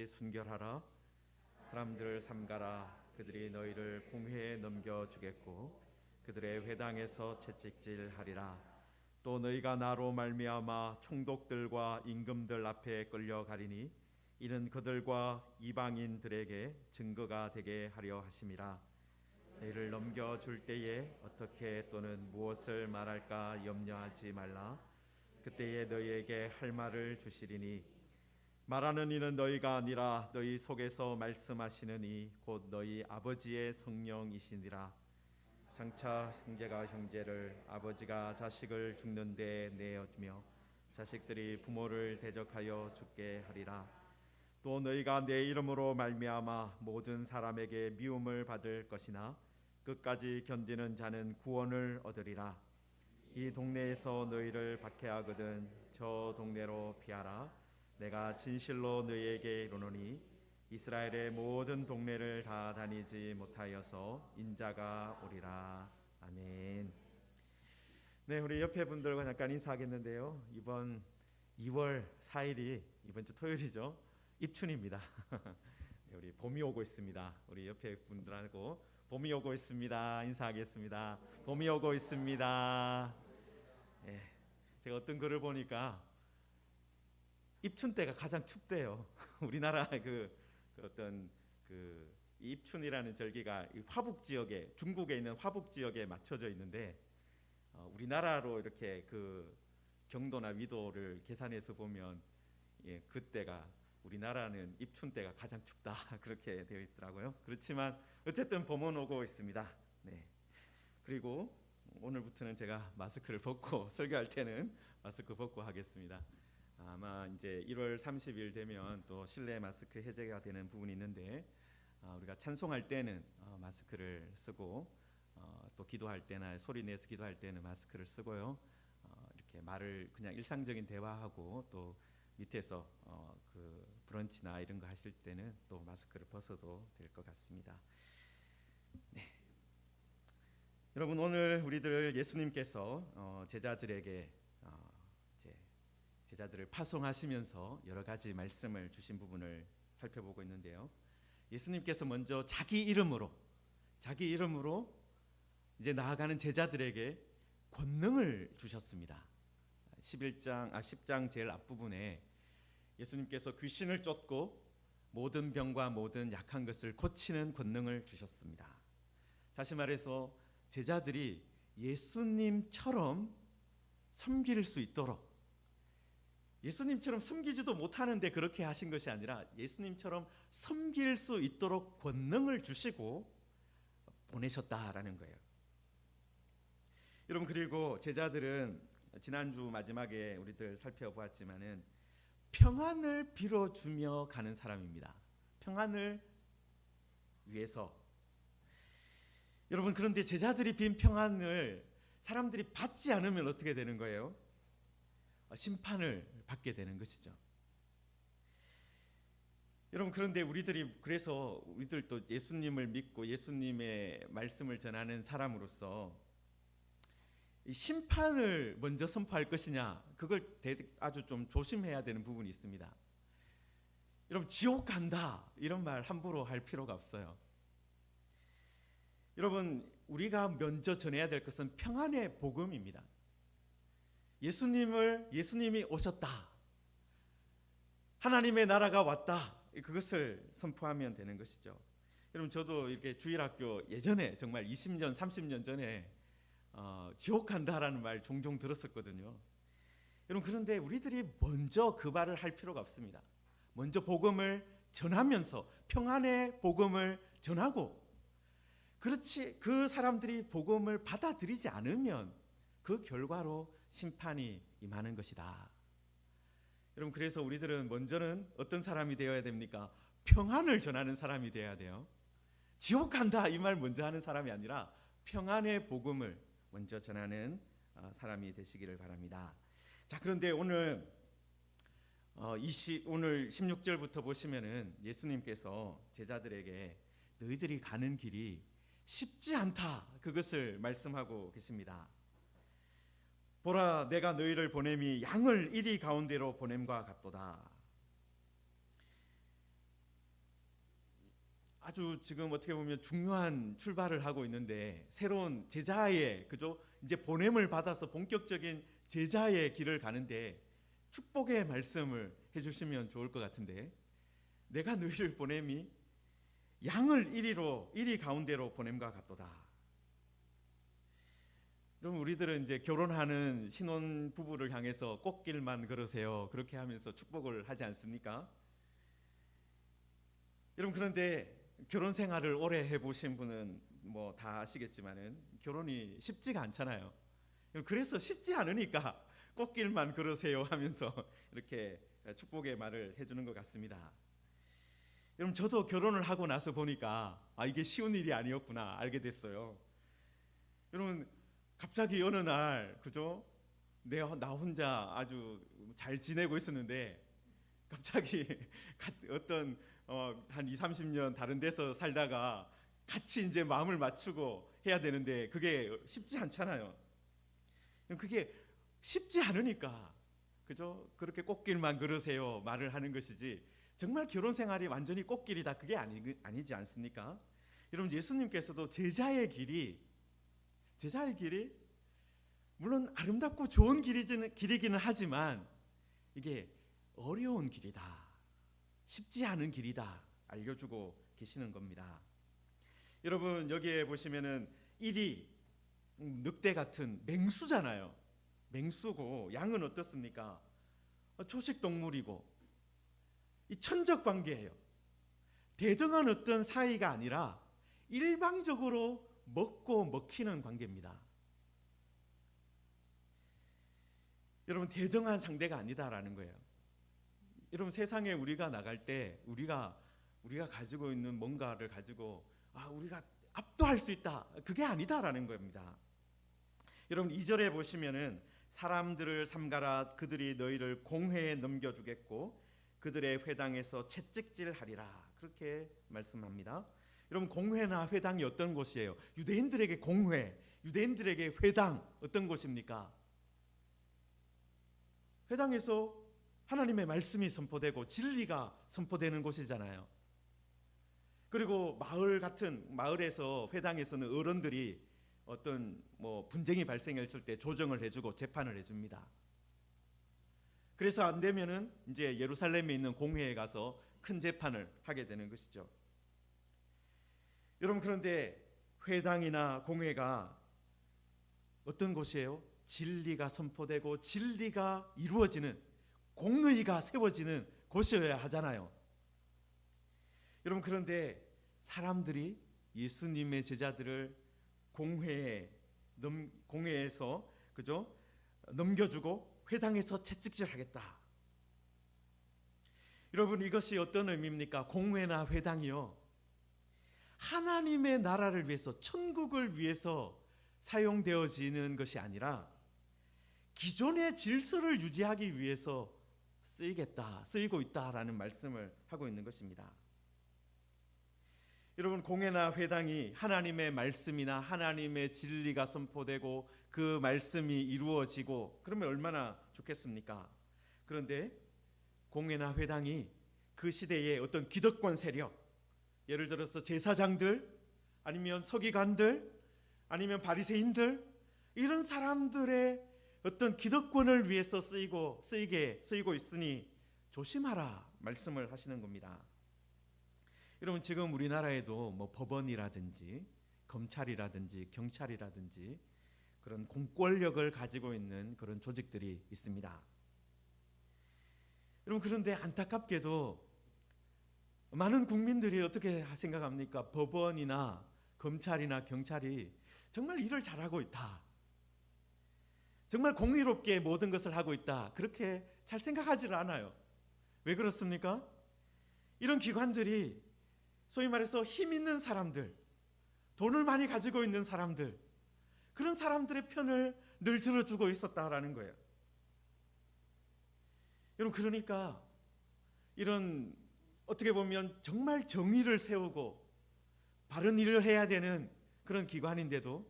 순결하라. 사람들을 삼가라. 그들이 너희를 공회에 넘겨주겠고 그들의 회당에서 채찍질하리라. 또 너희가 나로 말미암아 총독들과 임금들 앞에 끌려가리니 이는 그들과 이방인들에게 증거가 되게 하려 하심이라. 너희를 넘겨줄 때에 어떻게 또는 무엇을 말할까 염려하지 말라. 그때에 너희에게 할 말을 주시리니 말하는 이는 너희가 아니라 너희 속에서 말씀하시는 이 곧 너희 아버지의 성령이시니라. 장차 형제가 형제를, 아버지가 자식을 죽는 데 내어주며 자식들이 부모를 대적하여 죽게 하리라. 또 너희가 내 이름으로 말미암아 모든 사람에게 미움을 받을 것이나 끝까지 견디는 자는 구원을 얻으리라. 이 동네에서 너희를 박해하거든 저 동네로 피하라. 내가 진실로 너희에게 이르노니 이스라엘의 모든 동네를 다 다니지 못하여서 인자가 오리라. 아멘. 네, 우리 옆에 분들과 잠깐 인사하겠는데요. 이번 2월 4일이 이번 주 토요일이죠. 입춘입니다. 네, 우리 봄이 오고 있습니다. 우리 옆에 분들하고 봄이 오고 있습니다. 인사하겠습니다. 봄이 오고 있습니다. 네, 제가 어떤 글을 보니까 입춘 때가 가장 춥대요. 우리나라 그 어떤 그 입춘이라는 절기가 화북 지역에, 중국에 있는 화북 지역에 맞춰져 있는데 우리나라로 이렇게 그 경도나 위도를 계산해서 보면 그때가 우리나라는 입춘 때가 가장 춥다 그렇게 되어 있더라고요. 그렇지만 어쨌든 봄은 오고 있습니다. 네. 그리고 오늘부터는 제가 마스크를 벗고 설교할 때는 마스크 벗고 하겠습니다. 아마 이제 1월 30일 되면 또 실내 마스크 해제가 되는 부분이 있는데 우리가 찬송할 때는 마스크를 쓰고 또 기도할 때나 소리 내서 기도할 때는 마스크를 쓰고요. 이렇게 말을 그냥 일상적인 대화하고 또 밑에서 그 브런치나 이런 거 하실 때는 또 마스크를 벗어도 될 것 같습니다. 네. 여러분, 오늘 우리들 예수님께서 제자들에게 제자들을 파송하시면서 여러 가지 말씀을 주신 부분을 살펴보고 있는데요. 예수님께서 먼저 자기 이름으로 이제 나아가는 제자들에게 권능을 주셨습니다. 10장 제일 앞부분에 예수님께서 귀신을 쫓고 모든 병과 모든 약한 것을 고치는 권능을 주셨습니다. 다시 말해서 제자들이 예수님처럼 섬길 수 있도록, 예수님처럼 섬기지도 못하는데 그렇게 하신 것이 아니라 예수님처럼 섬길 수 있도록 권능을 주시고 보내셨다라는 거예요. 여러분, 그리고 제자들은 지난주 마지막에 우리들 살펴보았지만은 평안을 빌어주며 가는 사람입니다. 평안을 위해서. 여러분, 그런데 제자들이 빈 평안을 사람들이 받지 않으면 어떻게 되는 거예요? 심판을 받게 되는 것이죠. 여러분, 그런데 그래서 우리들도 예수님을 믿고 예수님의 말씀을 전하는 사람으로서 이 심판을 먼저 선포할 것이냐, 그걸 아주 좀 조심해야 되는 부분이 있습니다. 여러분, 지옥 간다 이런 말 함부로 할 필요가 없어요. 여러분, 우리가 먼저 전해야 될 것은 평안의 복음입니다. 예수님이 오셨다, 하나님의 나라가 왔다, 그것을 선포하면 되는 것이죠. 여러분, 저도 이렇게 주일학교 예전에 정말 20년 30년 전에 지옥 간다라는 말 종종 들었었거든요. 여러분, 그런데 우리들이 먼저 그 말을 할 필요가 없습니다. 먼저 복음을 전하면서 평안의 복음을 전하고, 그렇지 그 사람들이 복음을 받아들이지 않으면 그 결과로 심판이 임하는 것이다. 여러분, 그래서 우리들은 먼저는 어떤 사람이 되어야 됩니까? 평안을 전하는 사람이 되어야 돼요. 지옥 간다 이 말 먼저 하는 사람이 아니라 평안의 복음을 먼저 전하는 사람이 되시기를 바랍니다. 자, 그런데 오늘 16절부터 보시면은 예수님께서 제자들에게 너희들이 가는 길이 쉽지 않다, 그것을 말씀하고 계십니다. 보라, 내가 너희를 보냄이 양을 이리 가운데로 보냄과 같도다. 아주 지금 어떻게 보면 중요한 출발을 하고 있는데 새로운 제자의 그죠? 이제 보냄을 받아서 본격적인 제자의 길을 가는데 축복의 말씀을 해주시면 좋을 것 같은데 내가 너희를 보냄이 양을 이리 가운데로 보냄과 같도다. 그럼 우리들은 이제 결혼하는 신혼 부부를 향해서 꽃길만 걸으세요 그렇게 하면서 축복을 하지 않습니까? 여러분 그런데 결혼 생활을 오래 해보신 분은 뭐 다 아시겠지만은 결혼이 쉽지가 않잖아요. 그래서 쉽지 않으니까 꽃길만 걸으세요 하면서 이렇게 축복의 말을 해주는 것 같습니다. 여러분 저도 결혼을 하고 나서 보니까 이게 쉬운 일이 아니었구나 알게 됐어요. 여러분 갑자기 어느 날 그죠? 나 혼자 아주 잘 지내고 있었는데 갑자기 어떤 한 2, 30년 다른 데서 살다가 같이 이제 마음을 맞추고 해야 되는데 그게 쉽지 않잖아요. 그게 쉽지 않으니까 그죠? 그렇게 꽃길만 걸으세요 말을 하는 것이지 정말 결혼 생활이 완전히 꽃길이다 그게 아니지 않습니까? 여러분 예수님께서도 제자의 길이 물론 아름답고 좋은 길이기는 하지만 이게 어려운 길이다, 쉽지 않은 길이다 알려주고 계시는 겁니다. 여러분 여기에 보시면은 일이 늑대 같은 맹수잖아요. 맹수고 양은 어떻습니까? 초식 동물이고 이 천적 관계예요. 대등한 어떤 사이가 아니라 일방적으로 먹고 먹히는 관계입니다. 여러분 대등한 상대가 아니다라는 거예요. 여러분 세상에 우리가 나갈 때 우리가 가지고 있는 뭔가를 가지고 우리가 압도할 수 있다 그게 아니다라는 겁니다. 여러분 2절에 보시면은 사람들을 삼가라 그들이 너희를 공회에 넘겨주겠고 그들의 회당에서 채찍질하리라 그렇게 말씀합니다. 여러분 공회나 회당이 어떤 곳이에요? 유대인들에게 공회, 유대인들에게 회당 어떤 곳입니까? 회당에서 하나님의 말씀이 선포되고 진리가 선포되는 곳이잖아요. 그리고 마을에서 회당에서는 어른들이 어떤 분쟁이 발생했을 때 조정을 해주고 재판을 해줍니다. 그래서 안 되면은 이제 예루살렘에 있는 공회에 가서 큰 재판을 하게 되는 것이죠. 여러분 그런데 회당이나 공회가 어떤 곳이에요? 진리가 선포되고 진리가 이루어지는 공의가 세워지는 곳이어야 하잖아요. 여러분 그런데 사람들이 예수님의 제자들을 공회에서 그죠? 넘겨주고 회당에서 채찍질하겠다. 여러분 이것이 어떤 의미입니까? 공회나 회당이요 하나님의 나라를 위해서 천국을 위해서 사용되어지는 것이 아니라 기존의 질서를 유지하기 위해서 쓰이고 있다라는 말씀을 하고 있는 것입니다. 여러분 공회나 회당이 하나님의 말씀이나 하나님의 진리가 선포되고 그 말씀이 이루어지고 그러면 얼마나 좋겠습니까? 그런데 공회나 회당이 그 시대의 어떤 기득권 세력, 예를 들어서 제사장들 아니면 서기관들 아니면 바리새인들 이런 사람들의 어떤 기득권을 위해서 쓰이고 있으니 조심하라 말씀을 하시는 겁니다. 여러분 지금 우리나라에도 법원이라든지 검찰이라든지 경찰이라든지 그런 공권력을 가지고 있는 그런 조직들이 있습니다. 여러분 그런데 안타깝게도 많은 국민들이 어떻게 생각합니까? 법원이나 검찰이나 경찰이 정말 일을 잘하고 있다. 정말 공의롭게 모든 것을 하고 있다. 그렇게 잘 생각하지를 않아요. 왜 그렇습니까? 이런 기관들이 소위 말해서 힘 있는 사람들, 돈을 많이 가지고 있는 사람들, 그런 사람들의 편을 늘 들어주고 있었다라는 거예요. 여러분 그러니까 이런 어떻게 보면 정말 정의를 세우고 바른 일을 해야 되는 그런 기관인데도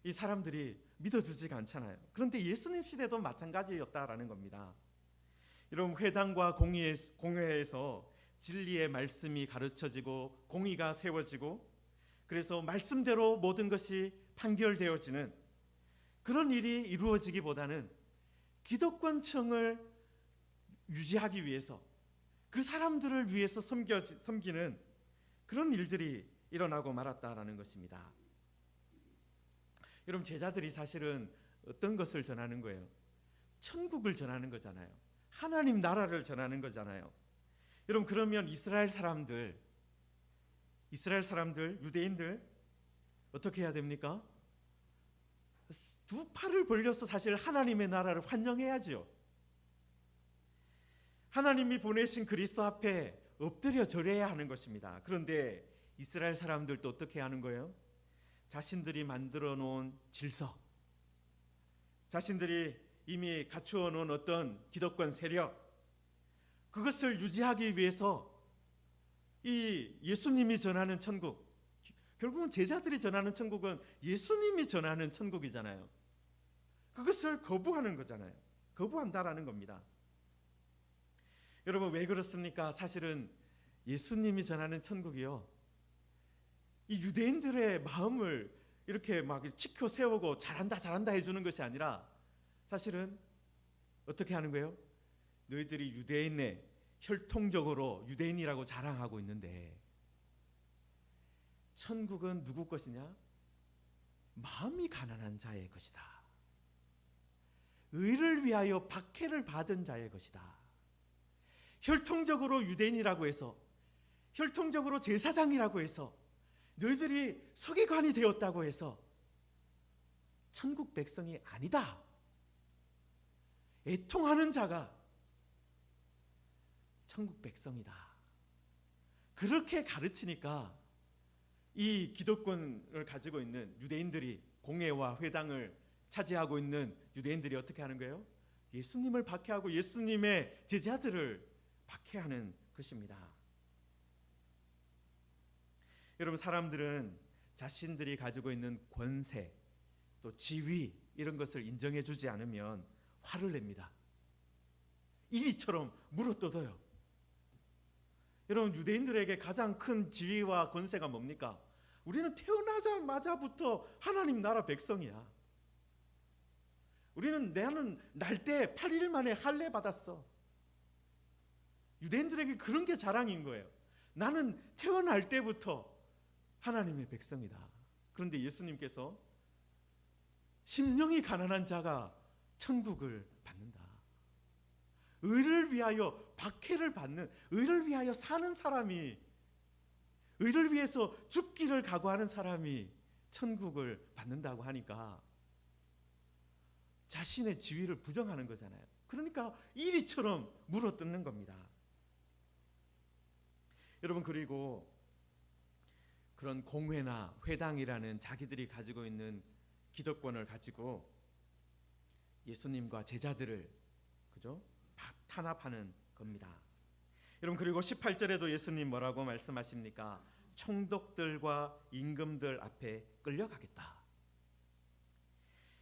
이 사람들이 믿어주지가 않잖아요. 그런데 예수님 시대도 마찬가지였다라는 겁니다. 여러분 회당과 공회에서 진리의 말씀이 가르쳐지고 공의가 세워지고 그래서 말씀대로 모든 것이 판결되어지는 그런 일이 이루어지기보다는 기득권층을 유지하기 위해서 그 사람들을 위해서 섬기는 그런 일들이 일어나고 말았다라는 것입니다. 여러분, 제자들이 사실은 어떤 것을 전하는 거예요? 천국을 전하는 거잖아요. 하나님 나라를 전하는 거잖아요. 여러분, 그러면 이스라엘 사람들, 유대인들 어떻게 해야 됩니까? 두 팔을 벌려서 사실 하나님의 나라를 환영해야죠. 하나님이 보내신 그리스도 앞에 엎드려 절해야 하는 것입니다. 그런데 이스라엘 사람들도 어떻게 하는 거예요? 자신들이 만들어 놓은 질서, 자신들이 이미 갖추어 놓은 어떤 기득권 세력, 그것을 유지하기 위해서 이 예수님이 전하는 천국, 결국은 제자들이 전하는 천국은 예수님이 전하는 천국이잖아요. 그것을 거부하는 거잖아요. 거부한다라는 겁니다. 여러분, 왜 그렇습니까? 사실은 예수님이 전하는 천국이요, 이 유대인들의 마음을 이렇게 막 지켜 세우고 잘한다 해주는 것이 아니라 사실은 어떻게 하는 거예요? 너희들이 유대인의 혈통적으로 유대인이라고 자랑하고 있는데 천국은 누구 것이냐? 마음이 가난한 자의 것이다. 의를 위하여 박해를 받은 자의 것이다. 혈통적으로 유대인이라고 해서, 혈통적으로 제사장이라고 해서, 너희들이 서기관이 되었다고 해서 천국 백성이 아니다. 애통하는 자가 천국 백성이다. 그렇게 가르치니까 이 기득권을 가지고 있는 유대인들이, 공회와 회당을 차지하고 있는 유대인들이 어떻게 하는 거예요? 예수님을 박해하고 예수님의 제자들을 박해하는 것입니다. 여러분, 사람들은 자신들이 가지고 있는 권세, 또 지위, 이런 것을 인정해 주지 않으면 화를 냅니다. 이리처럼 물어뜯어요. 여러분, 유대인들에게 가장 큰 지위와 권세가 뭡니까? 우리는 태어나자마자부터 하나님 나라 백성이야. 나는 날 때 8일 만에 할례 받았어. 유대인들에게 그런 게 자랑인 거예요. 나는 태어날 때부터 하나님의 백성이다. 그런데 예수님께서 심령이 가난한 자가 천국을 받는다. 의를 위하여 박해를 받는, 의를 위하여 사는 사람이, 의를 위해서 죽기를 각오하는 사람이 천국을 받는다고 하니까 자신의 지위를 부정하는 거잖아요. 그러니까 이리처럼 물어뜯는 겁니다. 여러분, 그리고 그런 공회나 회당이라는 자기들이 가지고 있는 기득권을 가지고 예수님과 제자들을 탄압하는 겁니다. 여러분, 그리고 18절에도 예수님 뭐라고 말씀하십니까? 총독들과 임금들 앞에 끌려가겠다.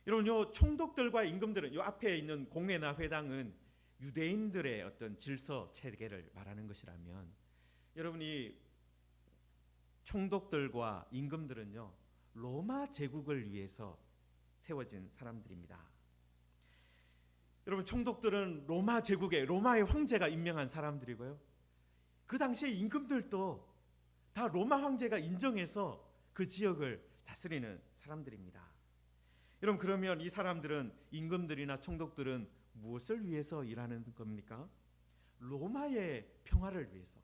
여러분, 요 총독들과 임금들은, 요 앞에 있는 공회나 회당은 유대인들의 어떤 질서 체계를 말하는 것이라면, 여러분이 총독들과 임금들은요, 로마 제국을 위해서 세워진 사람들입니다. 여러분, 총독들은 로마 제국의, 로마의 황제가 임명한 사람들이고요, 그 당시에 임금들도 다 로마 황제가 인정해서 그 지역을 다스리는 사람들입니다. 여러분, 그러면 이 사람들은, 임금들이나 총독들은 무엇을 위해서 일하는 겁니까? 로마의 평화를 위해서,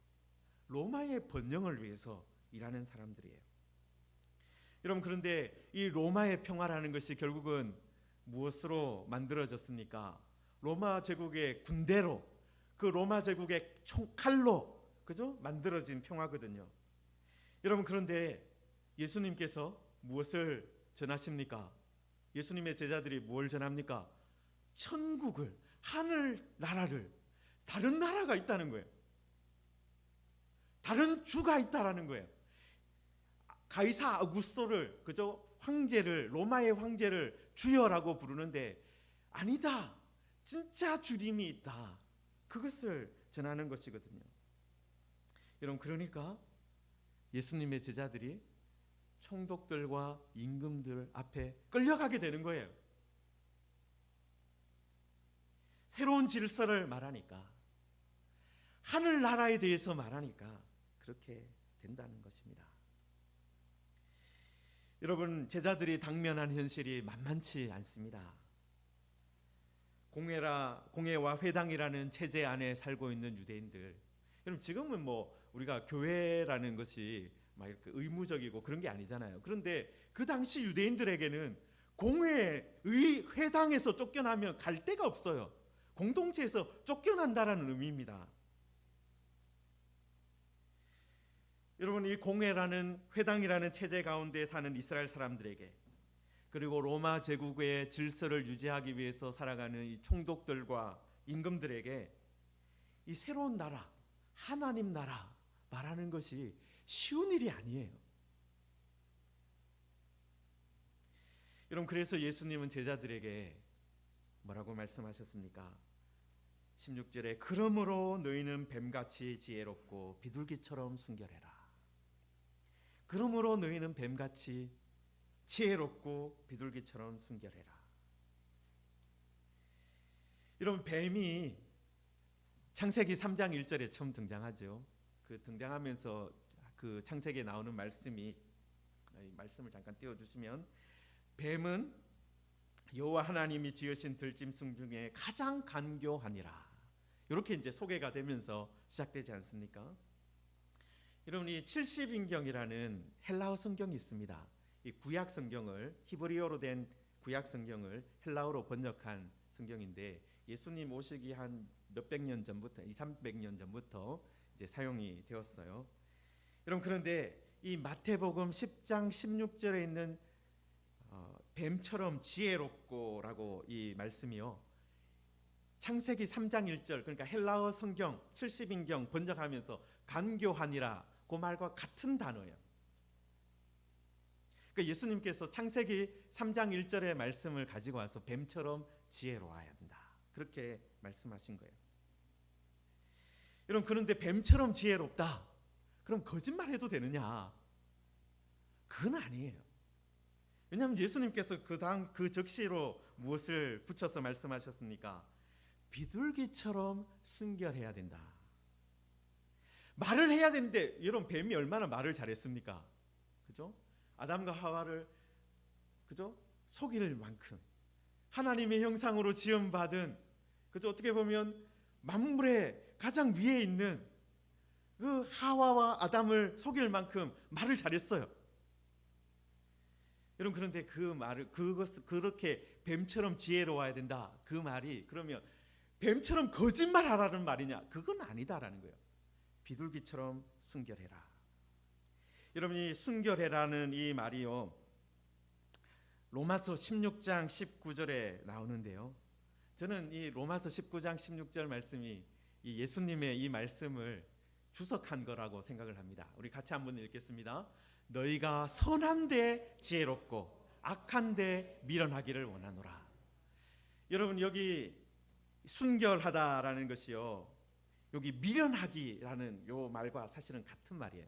로마의 번영을 위해서 일하는 사람들이에요. 여러분, 그런데 이 로마의 평화라는 것이 결국은 무엇으로 만들어졌습니까? 로마 제국의 군대로, 그 로마 제국의 칼로, 만들어진 평화거든요. 여러분, 그런데 예수님께서 무엇을 전하십니까? 예수님의 제자들이 뭘 전합니까? 천국을, 하늘 나라를, 다른 나라가 있다는 거예요. 다른 주가 있다라는 거예요. 가이사 아구스토를, 황제를, 로마의 황제를 주여라고 부르는데 아니다, 진짜 주님이 있다. 그것을 전하는 것이거든요. 여러분, 그러니까 예수님의 제자들이 총독들과 임금들 앞에 끌려가게 되는 거예요. 새로운 질서를 말하니까, 하늘나라에 대해서 말하니까 그렇게 된다는 것입니다. 여러분, 제자들이 당면한 현실이 만만치 않습니다. 공회와 회당이라는 체제 안에 살고 있는 유대인들, 여러분, 지금은 우리가 교회라는 것이 막 이렇게 의무적이고 그런 게 아니잖아요. 그런데 그 당시 유대인들에게는 공회의 회당에서 쫓겨나면 갈 데가 없어요. 공동체에서 쫓겨난다라는 의미입니다. 여러분, 이 공회라는 회당이라는 체제 가운데 사는 이스라엘 사람들에게, 그리고 로마 제국의 질서를 유지하기 위해서 살아가는 이 총독들과 임금들에게 이 새로운 나라, 하나님 나라 말하는 것이 쉬운 일이 아니에요. 여러분, 그래서 예수님은 제자들에게 뭐라고 말씀하셨습니까? 16절에 그러므로 너희는 뱀같이 지혜롭고 비둘기처럼 순결해라. 그러므로 너희는 뱀같이 지혜롭고 비둘기처럼 순결해라. 여러분, 뱀이 창세기 3장 1절에 처음 등장하죠. 그 등장하면서 그 창세기에 나오는 말씀을 잠깐 띄워주시면, 뱀은 여호와 하나님이 지으신 들짐승 중에 가장 간교하니라. 이렇게 이제 소개가 되면서 시작되지 않습니까? 여러분, 이 70인경이라는 헬라어 성경이 있습니다. 이 구약 성경을, 히브리어로 된 구약 성경을 헬라어로 번역한 성경인데, 예수님 오시기 한 몇백 년 전부터, 200~300년 전부터 이제 사용이 되었어요. 여러분, 그런데 이 마태복음 10장 16절에 있는 뱀처럼 지혜롭고라고 이 말씀이요, 창세기 3장 1절, 그러니까 헬라어 성경 70인경 번역하면서 간교하니라 그 말과 같은 단어예요. 그러니까 예수님께서 창세기 3장 1절의 말씀을 가지고 와서 뱀처럼 지혜로워야 된다, 그렇게 말씀하신 거예요. 여러분, 그런데 뱀처럼 지혜롭다, 그럼 거짓말해도 되느냐? 그건 아니에요. 왜냐하면 예수님께서 그 적시로 무엇을 붙여서 말씀하셨습니까? 비둘기처럼 순결해야 된다. 말을 해야 되는데, 여러분, 뱀이 얼마나 말을 잘했습니까? 그죠? 아담과 하와를, 그죠? 속일 만큼 하나님의 형상으로 지음받은, 그죠? 어떻게 보면 만물의 가장 위에 있는 그 하와와 아담을 속일 만큼 말을 잘했어요. 여러분, 그런데 그 말을, 그렇게 뱀처럼 지혜로워야 된다, 그 말이 그러면 뱀처럼 거짓말하라는 말이냐? 그건 아니다라는 거예요. 비둘기처럼 순결해라. 여러분, 이 순결해라는 이 말이요, 로마서 16장 19절에 나오는데요, 저는 이 로마서 19장 16절 말씀이 이 예수님의 이 말씀을 주석한 거라고 생각을 합니다. 우리 같이 한번 읽겠습니다. 너희가 선한데 지혜롭고 악한데 미련하기를 원하노라. 여러분, 여기 순결하다라는 것이요, 여기 미련하기라는 요 말과 사실은 같은 말이에요.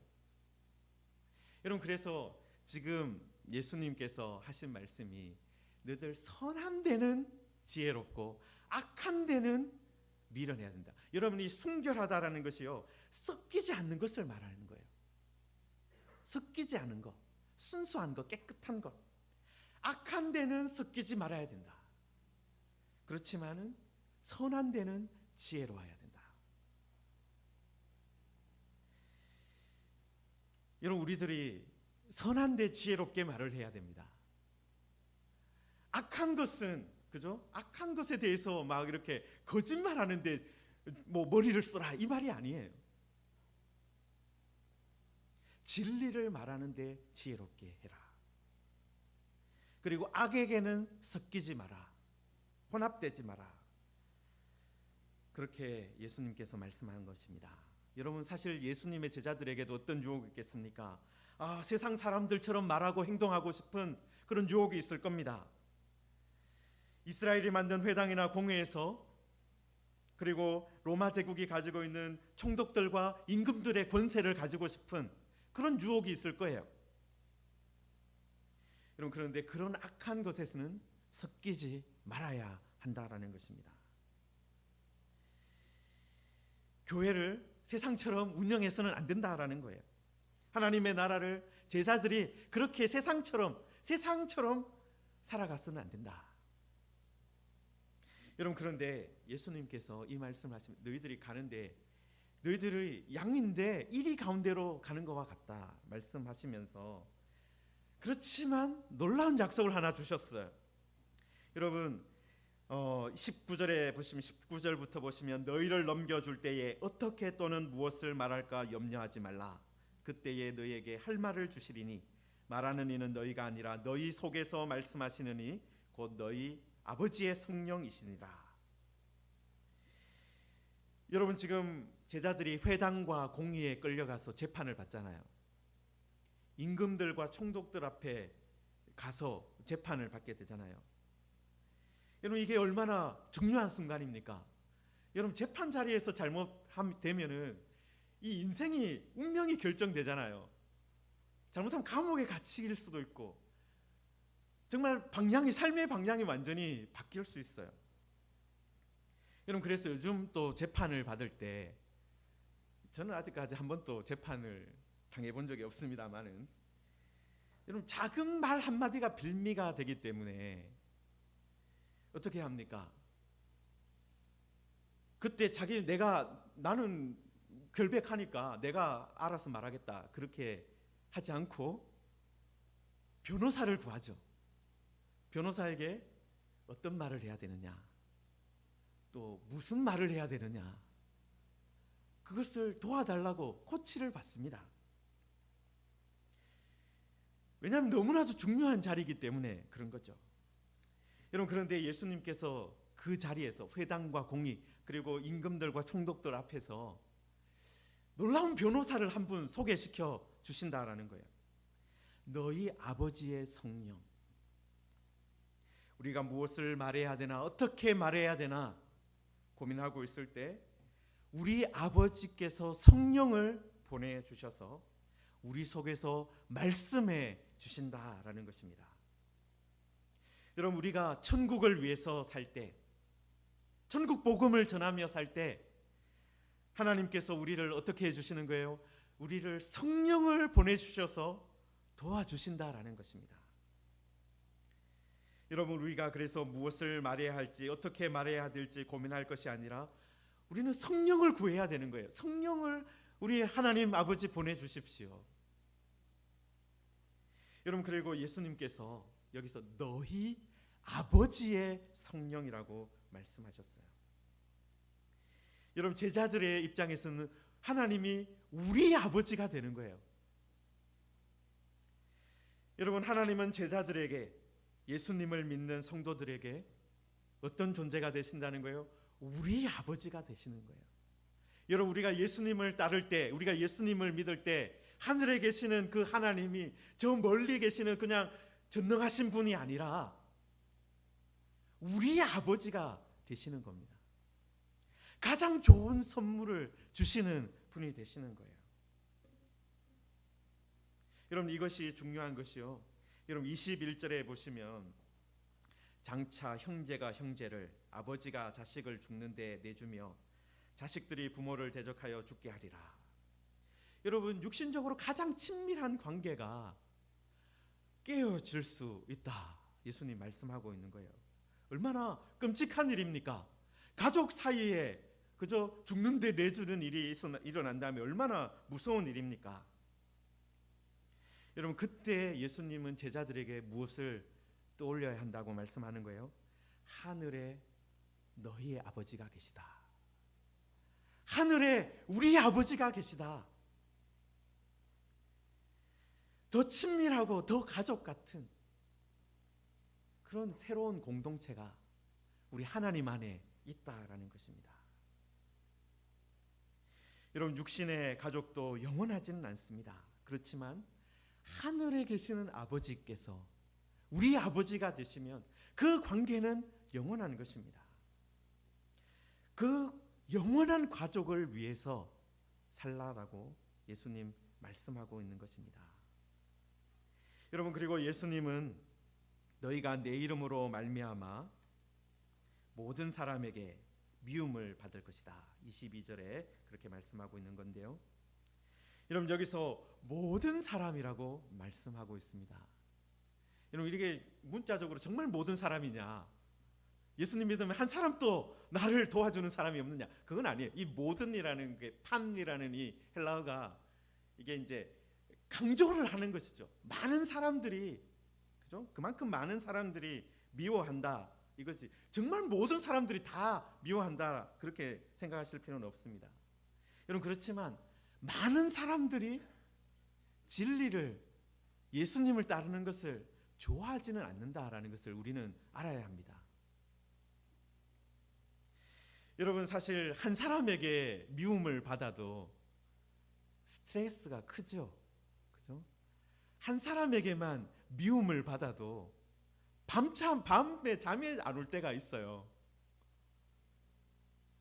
여러분, 그래서 지금 예수님께서 하신 말씀이 너희들 선한 데는 지혜롭고 악한 데는 미련해야 된다. 여러분이 순결하다라는 것이요, 섞이지 않는 것을 말하는 거예요. 섞이지 않은 것, 순수한 것, 깨끗한 것. 악한 데는 섞이지 말아야 된다. 그렇지만은 선한 데는 지혜로워야 된다. 여러분, 우리들이 선한 데 지혜롭게 말을 해야 됩니다. 악한 것은, 그죠? 악한 것에 대해서 막 이렇게 거짓말하는데 머리를 써라, 이 말이 아니에요. 진리를 말하는데 지혜롭게 해라. 그리고 악에게는 섞이지 마라, 혼합되지 마라. 그렇게 예수님께서 말씀한 것입니다. 여러분, 사실 예수님의 제자들에게도 어떤 유혹이 있겠습니까? 세상 사람들처럼 말하고 행동하고 싶은 그런 유혹이 있을 겁니다. 이스라엘이 만든 회당이나 공회에서 그리고 로마 제국이 가지고 있는 총독들과 임금들의 권세를 가지고 싶은 그런 유혹이 있을 거예요. 여러분, 그런데 그런 악한 것에서는 섞이지 말아야 한다라는 것입니다. 교회를 세상처럼 운영해서는 안 된다라는 거예요. 하나님의 나라를 제자들이 그렇게 세상처럼 살아가서는 안 된다. 여러분, 그런데 예수님께서 이 말씀을 하시면 너희들이 가는데 너희들의 양인데 이리 가운데로 가는 것과 같다 말씀하시면서, 그렇지만 놀라운 약속을 하나 주셨어요. 여러분, 19절에 보시면 19절부터 보시면 너희를 넘겨줄 때에 어떻게 또는 무엇을 말할까 염려하지 말라. 그때에 너희에게 할 말을 주시리니 말하는 이는 너희가 아니라 너희 속에서 말씀하시느니 곧 너희 아버지의 성령이시니라. 여러분, 지금 제자들이 회당과 공의에 끌려가서 재판을 받잖아요. 임금들과 총독들 앞에 가서 재판을 받게 되잖아요. 여러분, 이게 얼마나 중요한 순간입니까? 여러분, 재판 자리에서 잘못되면은 이 인생이 운명이 결정되잖아요. 잘못하면 감옥에 갇힐 수도 있고 정말 삶의 방향이 완전히 바뀔 수 있어요. 여러분, 그래서 요즘 또 재판을 받을 때, 저는 아직까지 한 번도 재판을 당해본 적이 없습니다만은, 여러분, 작은 말 한마디가 빌미가 되기 때문에 어떻게 합니까? 그때 나는 결백하니까 내가 알아서 말하겠다, 그렇게 하지 않고 변호사를 구하죠. 변호사에게 어떤 말을 해야 되느냐, 또 무슨 말을 해야 되느냐, 그것을 도와달라고 코치를 받습니다. 왜냐하면 너무나도 중요한 자리이기 때문에 그런 거죠. 여러분, 그런데 예수님께서 그 자리에서 회당과 공의 그리고 임금들과 총독들 앞에서 놀라운 변호사를 한 분 소개시켜 주신다라는 거예요. 너희 아버지의 성령. 우리가 무엇을 말해야 되나, 어떻게 말해야 되나 고민하고 있을 때 우리 아버지께서 성령을 보내주셔서 우리 속에서 말씀해 주신다라는 것입니다. 여러분, 우리가 천국을 위해서 살 때, 천국 복음을 전하며 살 때 하나님께서 우리를 어떻게 해주시는 거예요? 우리를 성령을 보내주셔서 도와주신다라는 것입니다. 여러분, 우리가 그래서 무엇을 말해야 할지, 어떻게 말해야 될지 고민할 것이 아니라 우리는 성령을 구해야 되는 거예요. 성령을 우리 하나님 아버지 보내주십시오. 여러분, 그리고 예수님께서 여기서 너희 아버지의 성령이라고 말씀하셨어요. 여러분, 제자들의 입장에서는 하나님이 우리 아버지가 되는 거예요. 여러분, 하나님은 제자들에게, 예수님을 믿는 성도들에게 어떤 존재가 되신다는 거예요? 우리 아버지가 되시는 거예요. 여러분, 우리가 예수님을 따를 때, 우리가 예수님을 믿을 때 하늘에 계시는 그 하나님이 저 멀리 계시는 그냥 전능하신 분이 아니라 우리 아버지가 되시는 겁니다. 가장 좋은 선물을 주시는 분이 되시는 거예요. 여러분, 이것이 중요한 것이요. 여러분, 21절에 보시면 장차 형제가 형제를, 아버지가 자식을 죽는 데 내주며 자식들이 부모를 대적하여 죽게 하리라. 여러분, 육신적으로 가장 친밀한 관계가 깨어질 수 있다, 예수님 말씀하고 있는 거예요. 얼마나 끔찍한 일입니까? 가족 사이에 그저 죽는데 내주는 일이 일어난다면 얼마나 무서운 일입니까? 여러분, 그때 예수님은 제자들에게 무엇을 떠올려야 한다고 말씀하는 거예요? 하늘에 너희의 아버지가 계시다. 하늘에 우리 아버지가 계시다. 더 친밀하고 더 가족 같은 그런 새로운 공동체가 우리 하나님 안에 있다라는 것입니다. 여러분, 육신의 가족도 영원하지는 않습니다. 그렇지만 하늘에 계시는 아버지께서 우리 아버지가 되시면 그 관계는 영원한 것입니다. 그 영원한 가족을 위해서 살라라고 예수님 말씀하고 있는 것입니다. 여러분, 그리고 예수님은 너희가 내 이름으로 말미암아 모든 사람에게 미움을 받을 것이다. 22절에 그렇게 말씀하고 있는 건데요. 여러분, 여기서 모든 사람이라고 말씀하고 있습니다. 여러분, 이게 문자적으로 정말 모든 사람이냐? 예수님 믿으면 한 사람도 나를 도와주는 사람이 없느냐? 그건 아니에요. 이 모든이라는 게 판이라는 이 헬라어가 이게 이제 강조를 하는 것이죠. 많은 사람들이, 그죠? 그만큼 많은 사람들이 미워한다 이거지. 정말 모든 사람들이 다 미워한다 그렇게 생각하실 필요는 없습니다. 여러분, 그렇지만 많은 사람들이 진리를, 예수님을 따르는 것을 좋아하지는 않는다라는 것을 우리는 알아야 합니다. 여러분, 사실 한 사람에게 미움을 받아도 스트레스가 크죠. 그죠? 한 사람에게만 미움을 받아도 밤에 잠이 안 올 때가 있어요.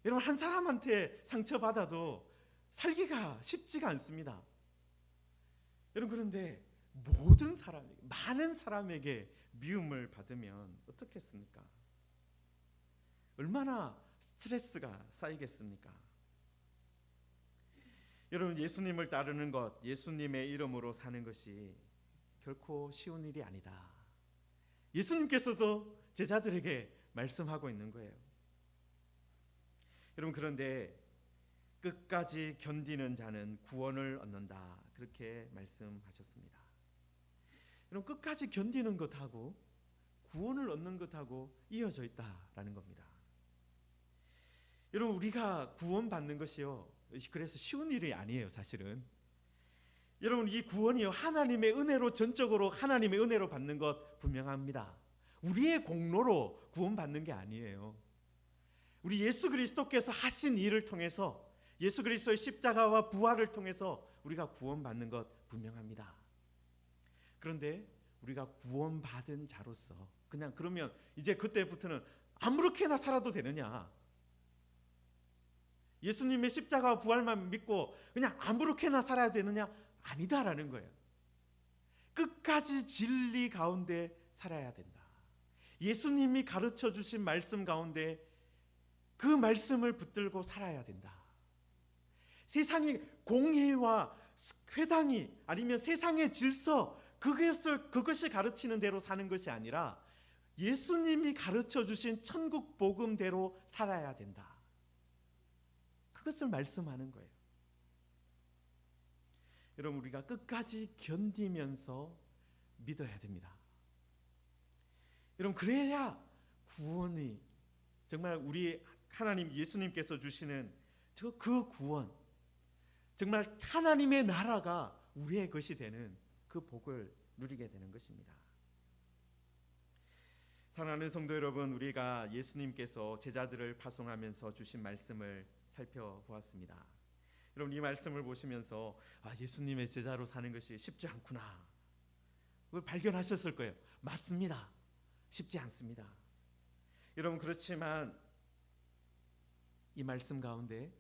여러분, 한 사람한테 상처받아도 살기가 쉽지가 않습니다. 여러분, 그런데 모든 사람에게, 많은 사람에게 미움을 받으면 어떻겠습니까? 얼마나 스트레스가 쌓이겠습니까? 여러분, 예수님을 따르는 것, 예수님의 이름으로 사는 것이 결코 쉬운 일이 아니다. 예수님께서도 제자들에게 말씀하고 있는 거예요. 여러분, 그런데 끝까지 견디는 자는 구원을 얻는다. 그렇게 말씀하셨습니다. 여러분, 끝까지 견디는 것하고 구원을 얻는 것하고 이어져 있다라는 겁니다. 여러분, 우리가 구원받는 것이요, 그래서 쉬운 일이 아니에요, 사실은. 여러분, 이 구원이요, 하나님의 은혜로, 전적으로 하나님의 은혜로 받는 것 분명합니다. 우리의 공로로 구원받는 게 아니에요. 우리 예수 그리스도께서 하신 일을 통해서, 예수 그리스도의 십자가와 부활을 통해서 우리가 구원받는 것 분명합니다. 그런데 우리가 구원받은 자로서 그냥 그러면 이제 그때부터는 아무렇게나 살아도 되느냐? 예수님의 십자가와 부활만 믿고 그냥 아무렇게나 살아야 되느냐? 아니다라는 거예요. 끝까지 진리 가운데 살아야 된다. 예수님이 가르쳐 주신 말씀 가운데 그 말씀을 붙들고 살아야 된다. 세상이 공의와 회당이 아니면 세상의 질서, 그것이 가르치는 대로 사는 것이 아니라 예수님이 가르쳐 주신 천국 복음대로 살아야 된다. 그것을 말씀하는 거예요. 여러분, 우리가 끝까지 견디면서 믿어야 됩니다. 여러분, 그래야 구원이 정말 우리 하나님 예수님께서 주시는 그 구원, 정말 하나님의 나라가 우리의 것이 되는 그 복을 누리게 되는 것입니다. 사랑하는 성도 여러분, 우리가 예수님께서 제자들을 파송하면서 주신 말씀을 살펴보았습니다. 여러분, 이 말씀을 보시면서 예수님의 제자로 사는 것이 쉽지 않구나, 그걸 발견하셨을 거예요. 맞습니다. 쉽지 않습니다. 여러분, 그렇지만 이 말씀 가운데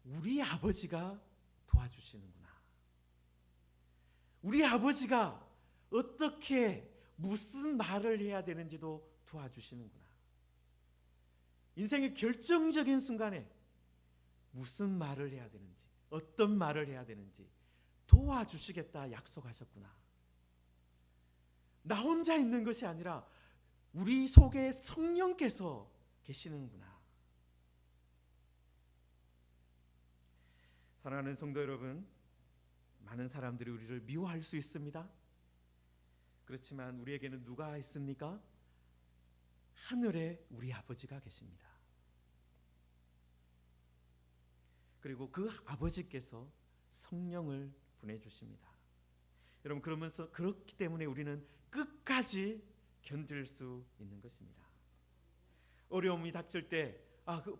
우리 아버지가 도와주시는구나, 우리 아버지가 어떻게 무슨 말을 해야 되는지도 도와주시는구나, 인생의 결정적인 순간에 무슨 말을 해야 되는지, 어떤 말을 해야 되는지 도와주시겠다 약속하셨구나. 나 혼자 있는 것이 아니라 우리 속에 성령께서 계시는구나. 사랑하는 성도 여러분, 많은 사람들이 우리를 미워할 수 있습니다. 그렇지만 우리에게는 누가 있습니까? 하늘에 우리 아버지가 계십니다. 그리고 그 아버지께서 성령을 보내주십니다. 여러분, 그러면서 그렇기 때문에 우리는 끝까지 견딜 수 있는 것입니다. 어려움이 닥칠 때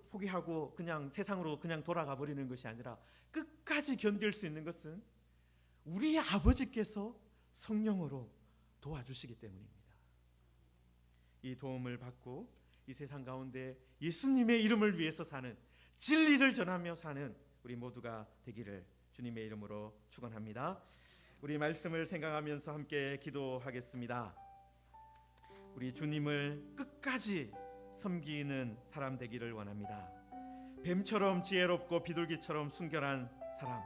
포기하고 그냥 세상으로 그냥 돌아가 버리는 것이 아니라 끝까지 견딜 수 있는 것은 우리 아버지께서 성령으로 도와주시기 때문입니다. 이 도움을 받고 이 세상 가운데 예수님의 이름을 위해서 사는, 진리를 전하며 사는 우리 모두가 되기를 주님의 이름으로 축원합니다. 우리 말씀을 생각하면서 함께 기도하겠습니다. 우리 주님을 끝까지 섬기는 사람 되기를 원합니다. 뱀처럼 지혜롭고 비둘기처럼 순결한 사람,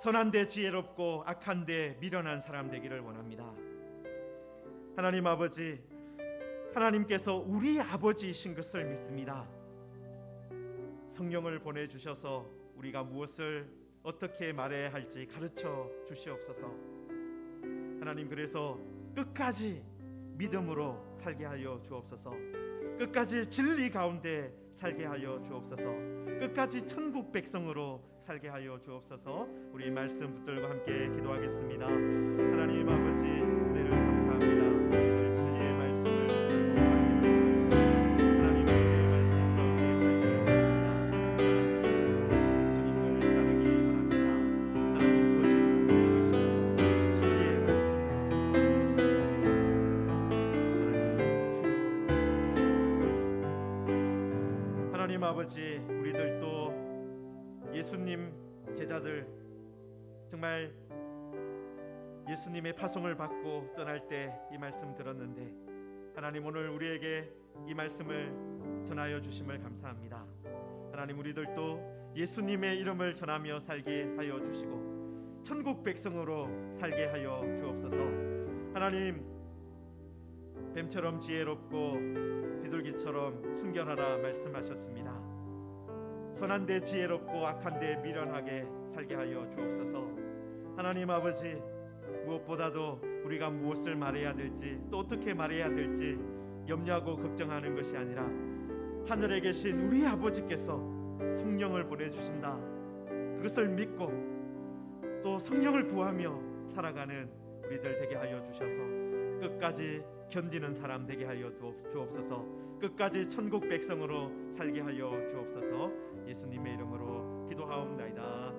선한데 지혜롭고 악한데 미련한 사람 되기를 원합니다. 하나님 아버지, 하나님께서 우리 아버지이신 것을 믿습니다. 성령을 보내주셔서 우리가 무엇을 어떻게 말해야 할지 가르쳐 주시옵소서. 하나님, 그래서 끝까지 믿음으로 살게 하여 주옵소서. 끝까지 진리 가운데 살게 하여 주옵소서. 끝까지 천국 백성으로 살게 하여 주옵소서. 우리 말씀 붙들고 함께 기도하겠습니다. 하나님 아버지, 은혜를 감사합니다. 우리들 진리의 말씀을 붙들고 살게 하여 하나님 은혜의 말씀 가운데 살게 합니다. 주님을 따르기 원합니다. 하나님 거짓 안 되시고 진리의 말씀을 선포하며 살게 하여 주옵소서. 하나님 아버지, 우리들도 예수님 제자들 정말 예수님의 파송을 받고 떠날 때 이 말씀 들었는데, 하나님 오늘 우리에게 이 말씀을 전하여 주심을 감사합니다. 하나님, 우리들도 예수님의 이름을 전하며 살게 하여 주시고 천국 백성으로 살게 하여 주옵소서. 하나님, 뱀처럼 지혜롭고 비둘기처럼 순결하라 말씀하셨습니다. 선한데 지혜롭고 악한데 미련하게 살게 하여 주옵소서. 하나님 아버지, 무엇보다도 우리가 무엇을 말해야 될지 또 어떻게 말해야 될지 염려하고 걱정하는 것이 아니라 하늘에 계신 우리 아버지께서 성령을 보내주신다, 그것을 믿고 또 성령을 구하며 살아가는 우리들 되게 하여 주셔서 끝까지 견디는 사람 되게 하여 주옵소서. 끝까지 천국 백성으로 살게 하여 주옵소서. 예수님의 이름으로 기도하옵나이다.